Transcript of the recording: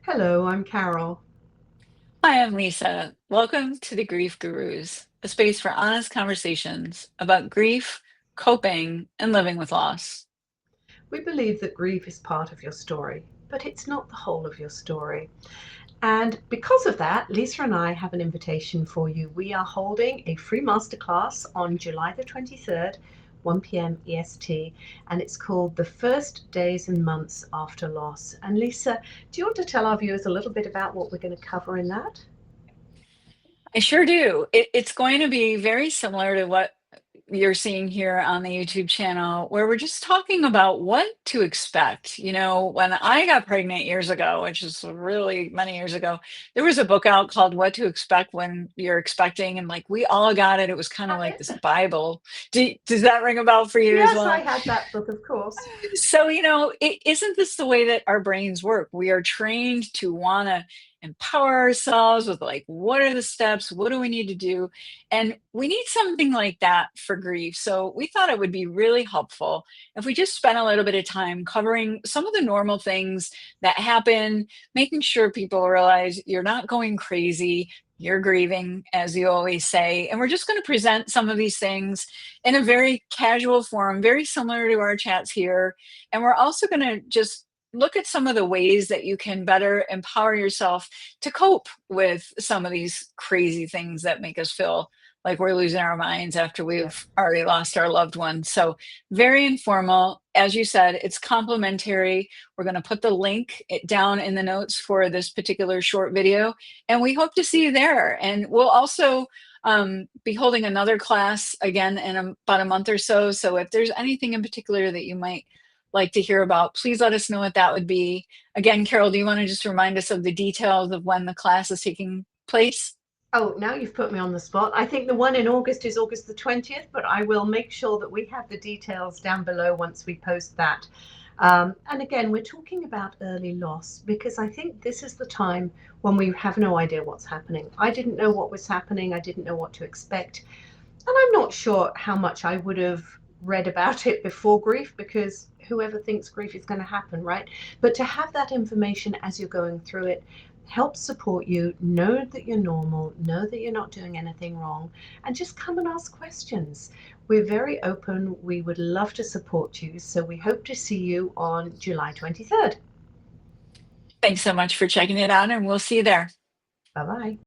Hello, I'm Carol. Hi, I'm Lisa. Welcome to the Grief Gurus, a space for honest conversations about grief, coping, and living with loss. We believe that grief is part of your story, but it's not the whole of your story. And because of that, Lisa and I have an invitation for you. We are holding a free masterclass on July the 23rd, 1 p.m. EST, and it's called The First Days and Months After Loss. And Lisa, do you want to tell our viewers a little bit about what we're going to cover in that? I sure do. It's going to be very similar to what you're seeing here on the YouTube channel, where we're just talking about what to expect. When I got pregnant years ago, which is really many years ago, there was a book out called What to Expect When You're Expecting. And like we all got it. It was kind of like this Bible. Does that ring a bell for you as Yes, I well? had that book, of course. So, isn't this the way that our brains work? We are trained to want to empower ourselves with like, what are the steps? What do we need to do? And we need something like that for grief. So we thought it would be really helpful if we just spent a little bit of time covering some of the normal things that happen, making sure people realize you're not going crazy. You're grieving, as you always say. And we're just going to present some of these things in a very casual form, very similar to our chats here. And we're also going to just look at some of the ways that you can better empower yourself to cope with some of these crazy things that make us feel like we're losing our minds after Yeah. we've already lost our loved one. So, very informal. As you said, it's complimentary. We're going to put the link down in the notes for this particular short video, and we hope to see you there. And we'll also be holding another class again in about a month or so. So if there's anything in particular that you might like to hear about, please let us know what that would be. Again, Carol, do you want to just remind us of the details of when the class is taking place? Oh, now you've put me on the spot. I think the one in August is August the 20th, but I will make sure that we have the details down below once we post that. And again, we're talking about early loss because I think this is the time when we have no idea what's happening. I didn't know what was happening, I didn't know what to expect. And I'm not sure how much I would have read about it before grief because whoever thinks grief is going to happen, right? But to have that information as you're going through it helps support you, know that you're normal, know that you're not doing anything wrong, and just come and ask questions. We're very open. We would love to support you. So we hope to see you on July 23rd. Thanks so much for checking it out, and we'll see you there. Bye bye.